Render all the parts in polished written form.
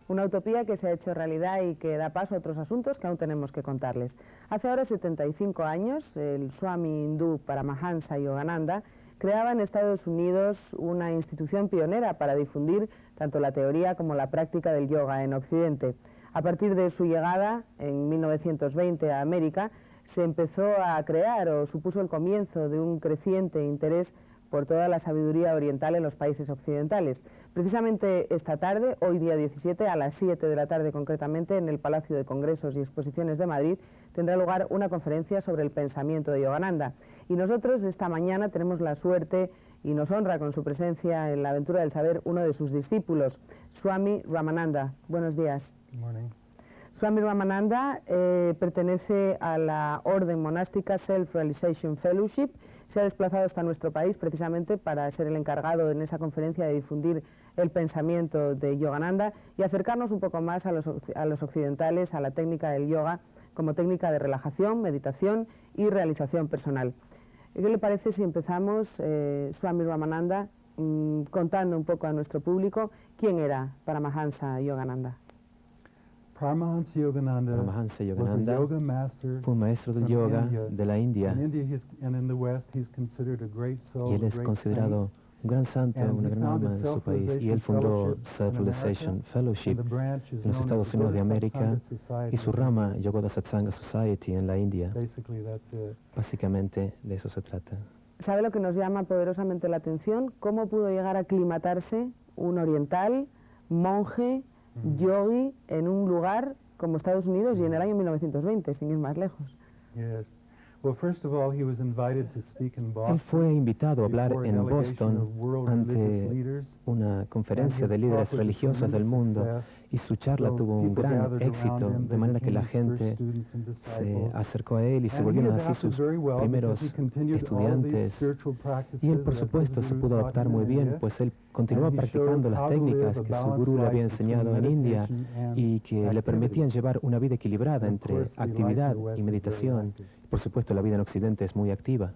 Una utopía que se ha hecho realidad y que da paso a otros asuntos que aún tenemos que contarles. Hace ahora 75 años, el Swami hindú Paramahansa Yogananda creaba en Estados Unidos una institución pionera para difundir tanto la teoría como la práctica del yoga en Occidente. A partir de su llegada en 1920 a América, se empezó a crear o supuso el comienzo de un creciente interés por toda la sabiduría oriental en los países occidentales. Precisamente esta tarde, hoy día 17, a las 7 de la tarde concretamente, en el Palacio de Congresos y Exposiciones de Madrid, tendrá lugar una conferencia sobre el pensamiento de Yogananda. Y nosotros esta mañana tenemos la suerte y nos honra con su presencia en la aventura del saber uno de sus discípulos, Swami Ramananda. Buenos días. Good morning. Swami Ramananda pertenece a la orden monástica Self-Realization Fellowship. Se ha desplazado hasta nuestro país precisamente para ser el encargado en esa conferencia de difundir el pensamiento de Yogananda y acercarnos un poco más a los occidentales, a la técnica del yoga como técnica de relajación, meditación y realización personal. ¿Qué le parece si empezamos, Swami Ramananda, contando un poco a nuestro público quién era Paramahansa Yogananda? Paramahansa Yogananda fue un maestro del yoga de la India y él es considerado un gran santo, una gran alma en su país, y él fundó Self-Realization Fellowship en los Estados Unidos de América y su rama Yogoda Satsanga Society en la India. Básicamente de eso se trata. ¿Sabe lo que nos llama poderosamente la atención? ¿Cómo pudo llegar a aclimatarse un oriental, monje, yogi, en un lugar como Estados Unidos y en el año 1920, sin ir más lejos? Yes. Well, first of all, he was invited to speak in Él Boston fue invitado a hablar before a en delegation Boston of world religious ante leaders, una conferencia de líderes religiosos del mundo, y su charla tuvo un gran éxito, de manera que la gente se acercó a él y se volvieron así sus primeros estudiantes. Y él, por supuesto, se pudo adaptar muy bien, pues él continuaba practicando las técnicas que su gurú le había enseñado en India y que le permitían llevar una vida equilibrada entre actividad y meditación. Por supuesto, la vida en Occidente es muy activa.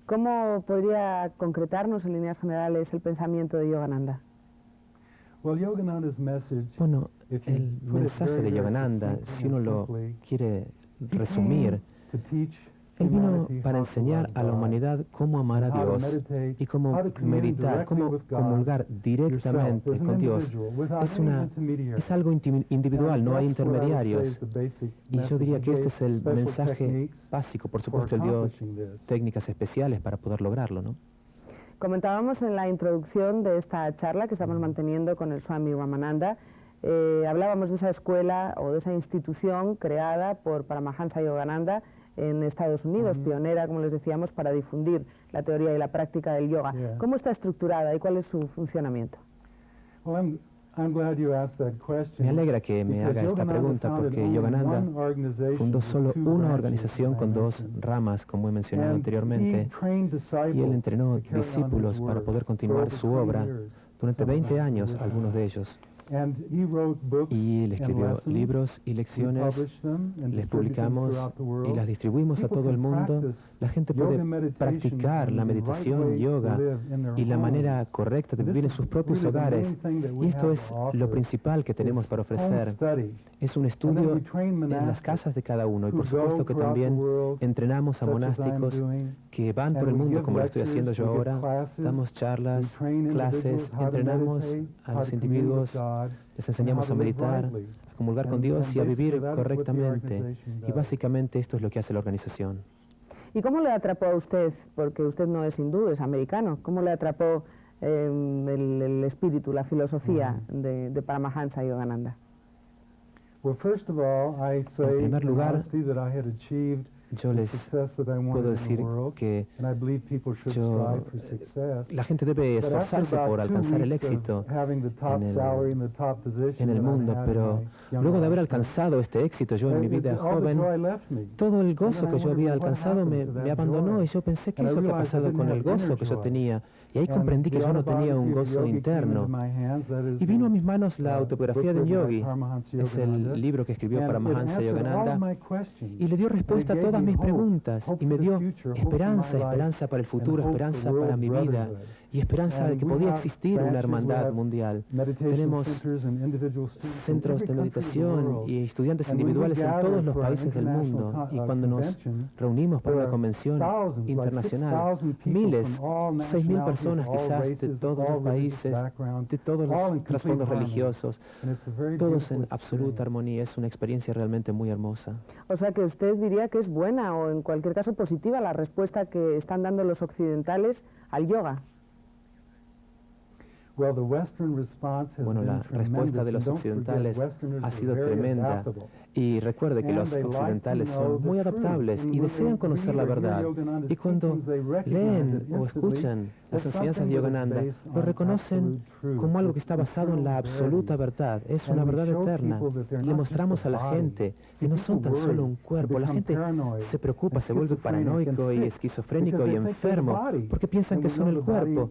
¿Cómo podría concretarnos en líneas generales el pensamiento de Yogananda? Bueno, el mensaje de Yogananda, si uno lo quiere resumir, él vino para enseñar a la humanidad cómo amar a Dios y cómo meditar, cómo comulgar directamente con Dios. Es algo individual, no hay intermediarios. Y yo diría que este es el mensaje básico. Por supuesto, él dio técnicas especiales para poder lograrlo, ¿no? Comentábamos en la introducción de esta charla que estamos manteniendo con el Swami Ramananda, hablábamos de esa escuela o de esa institución creada por Paramahansa Yogananda en Estados Unidos, pionera, como les decíamos, para difundir la teoría y la práctica del yoga. ¿Cómo está estructurada y cuál es su funcionamiento? Me alegra que me haga esta pregunta, porque Yogananda fundó solo una organización con dos ramas, como he mencionado anteriormente, y él entrenó discípulos para poder continuar su obra durante 20 años, algunos de ellos. Y él escribió libros y lecciones, les publicamos y las distribuimos a todo el mundo. La gente puede practicar la meditación, yoga y la manera correcta de vivir en sus propios hogares. Y esto es lo principal que tenemos para ofrecer. Es un estudio en las casas de cada uno, y por supuesto que también entrenamos a monásticos que van por el mundo, como lo estoy haciendo yo ahora. Damos charlas, clases, entrenamos a los individuos, les enseñamos a meditar, a comulgar con Dios y a vivir correctamente. Y básicamente esto es lo que hace la organización. ¿Y cómo le atrapó a usted? Porque usted no es hindú, es americano. ¿Cómo le atrapó el espíritu, la filosofía de Paramahansa Yogananda? En primer lugar, yo les puedo decir que la gente debe esforzarse por alcanzar el éxito en el mundo, pero luego de haber alcanzado este éxito, yo en mi vida joven, todo el gozo que yo había alcanzado me abandonó, y yo pensé, ¿qué es lo que ha pasado con el gozo que yo tenía? Y ahí comprendí que yo no tenía un gozo interno. Y vino a mis manos la autobiografía de un yogi. Es el libro que escribió Paramahansa Yogananda. Y le dio respuesta a todas mis preguntas. Y me dio esperanza, esperanza para el futuro, esperanza para mi vida. Y esperanza de que podía existir una hermandad mundial. Tenemos centros de meditación y estudiantes individuales en todos los países del mundo. Y cuando nos reunimos para una convención internacional, miles, 6.000 personas quizás de todos los países, de todos los trasfondos religiosos, todos en absoluta armonía. Es una experiencia realmente muy hermosa. O sea que usted diría que es buena o en cualquier caso positiva la respuesta que están dando los occidentales al yoga. Bueno, la respuesta de los occidentales ha sido tremenda. Y recuerde que los occidentales son muy adaptables y desean conocer la verdad. Y cuando leen o escuchan las enseñanzas de Yogananda, lo reconocen como algo que está basado en la absoluta verdad. Es una verdad eterna. Y le mostramos a la gente que no son tan solo un cuerpo. La gente se preocupa, se vuelve paranoico y esquizofrénico y enfermo porque piensan que son el cuerpo.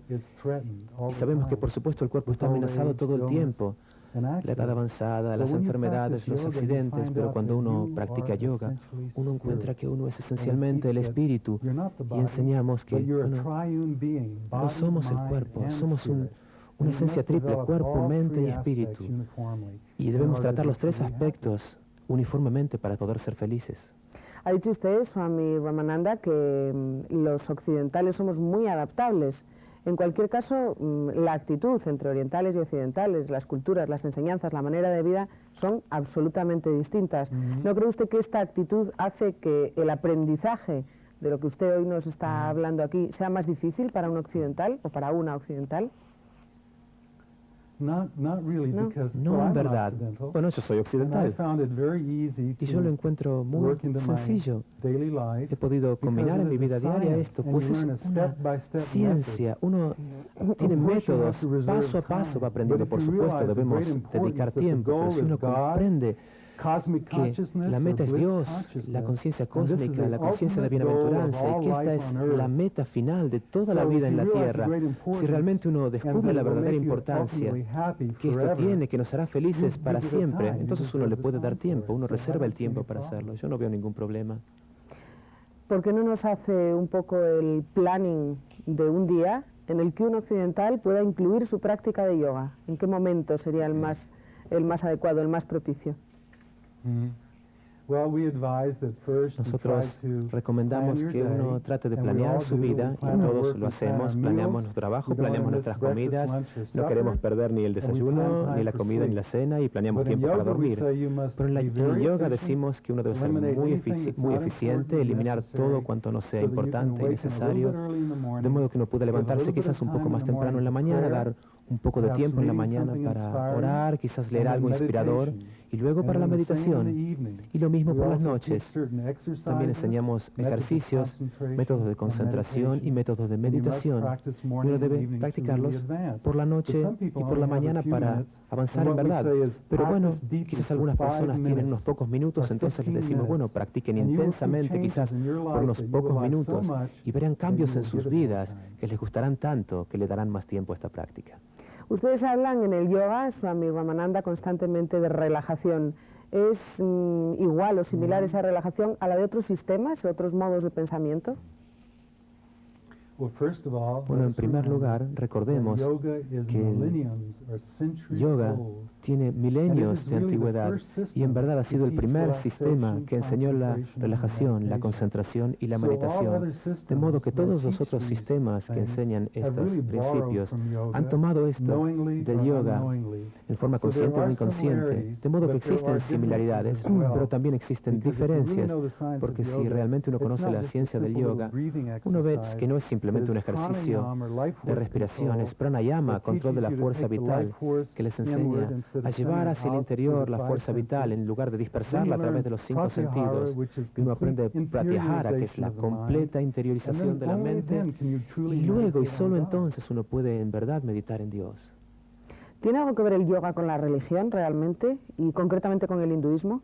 Y sabemos que por supuesto el cuerpo está amenazado todo el tiempo. La edad avanzada, las enfermedades, los accidentes, pero cuando uno practica yoga, uno encuentra que uno es esencialmente el espíritu y enseñamos que no somos el cuerpo, somos una esencia triple, cuerpo, mente y espíritu. Y debemos tratar los tres aspectos uniformemente para poder ser felices. Ha dicho usted, Swami Ramananda, que los occidentales somos muy adaptables. En cualquier caso, la actitud entre orientales y occidentales, las culturas, las enseñanzas, la manera de vida son absolutamente distintas. ¿No cree usted que esta actitud hace que el aprendizaje de lo que usted hoy nos está hablando aquí sea más difícil para un occidental o para una occidental? No, en verdad. Bueno, yo soy occidental y yo lo encuentro muy sencillo. He podido combinar en mi vida diaria esto, pues es una ciencia. Uno tiene métodos, paso a paso va aprendiendo. Por supuesto, debemos dedicar tiempo, pero si uno comprende que la meta es Dios, la conciencia cósmica, la conciencia de bienaventuranza, y que esta es la meta final de toda la vida en la Tierra. Si realmente uno descubre la verdadera importancia que esto tiene, que nos hará felices para siempre, entonces uno le puede dar tiempo, uno reserva el tiempo para hacerlo. Yo no veo ningún problema. ¿Por qué no nos hace un poco el planning de un día en el que un occidental pueda incluir su práctica de yoga? ¿En qué momento sería el más adecuado, el más propicio? Nosotros recomendamos que uno trate de planear su vida, y todos lo hacemos, planeamos nuestro trabajo, planeamos nuestras comidas, no queremos perder ni el desayuno, ni la comida, ni la cena, y planeamos tiempo para dormir. Pero en el yoga decimos que uno debe ser muy eficiente, eliminar todo cuanto no sea importante y necesario, de modo que uno pueda levantarse quizás un poco más temprano en la mañana, dar un poco de tiempo en la mañana para orar, quizás leer algo inspirador, y luego para la meditación. Y lo mismo por las noches. También enseñamos ejercicios, métodos de concentración y métodos de meditación. Uno debe practicarlos por la noche y por la mañana para avanzar en verdad. Pero bueno, quizás algunas personas tienen unos pocos minutos, entonces les decimos, bueno, practiquen intensamente, quizás por unos pocos minutos, y verán cambios en sus vidas que les gustarán tanto, que le darán más tiempo a esta práctica. Ustedes hablan en el yoga, Swami Ramananda, constantemente de relajación. ¿Es igual o similar esa relajación a la de otros sistemas, otros modos de pensamiento? Bueno, en primer lugar, recordemos que el yoga tiene milenios de antigüedad y en verdad ha sido el primer sistema que enseñó la relajación, la concentración y la meditación. De modo que todos los otros sistemas que enseñan estos principios han tomado esto del yoga en forma consciente o inconsciente. De modo que existen similaridades, pero también existen diferencias, porque si realmente uno conoce la ciencia del yoga, uno ve que no es simplemente un ejercicio de respiración, es pranayama, control de la fuerza vital, que les enseña a llevar hacia el interior la fuerza vital en lugar de dispersarla a través de los 5 sentidos. Y uno aprende pratyahara, que es la completa interiorización de la mente, y luego y solo entonces uno puede en verdad meditar en Dios. ¿Tiene algo que ver el yoga con la religión realmente y concretamente con el hinduismo?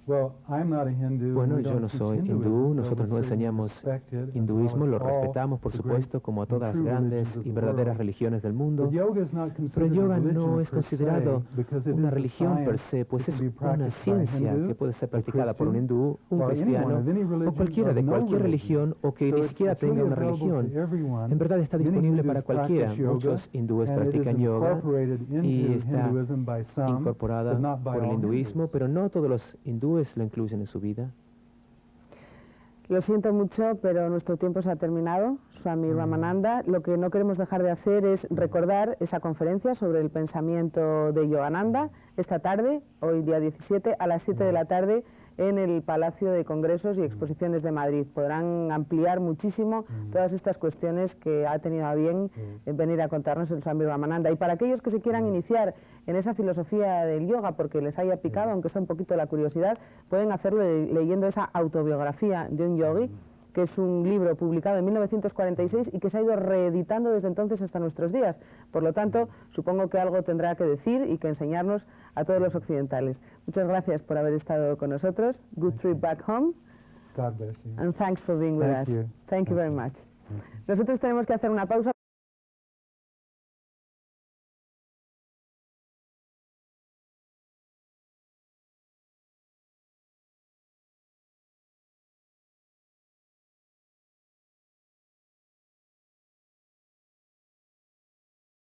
Bueno, yo no soy hindú, nosotros no enseñamos hinduismo, lo respetamos, por supuesto, como a todas las grandes y verdaderas religiones del mundo, pero el yoga no es considerado una religión per se, pues es una ciencia que puede ser practicada por un hindú, un cristiano o cualquiera de cualquier religión o que ni siquiera tenga una religión. En verdad está disponible para cualquiera. Muchos hindúes practican yoga y está incorporada por el hinduismo, pero no todos los hindúes lo incluyen en su vida. Lo siento mucho, pero nuestro tiempo se ha terminado, Swami Ramananda. Lo que no queremos dejar de hacer es recordar esa conferencia sobre el pensamiento de Yogananda esta tarde, hoy día 17, a las 7 de la tarde, en el Palacio de Congresos y Exposiciones de Madrid. Podrán ampliar muchísimo todas estas cuestiones que ha tenido a bien venir a contarnos el Swami Ramananda. Y para aquellos que se quieran iniciar en esa filosofía del yoga, porque les haya picado, aunque sea un poquito la curiosidad, pueden hacerlo leyendo esa autobiografía de un yogi, que es un libro publicado en 1946 y que se ha ido reeditando desde entonces hasta nuestros días. Por lo tanto, supongo que algo tendrá que decir y que enseñarnos a todos los occidentales. Muchas gracias por haber estado con nosotros. Good trip back home. God bless you. And thanks for being with us. Thank you very much. Nosotros tenemos que hacer una pausa.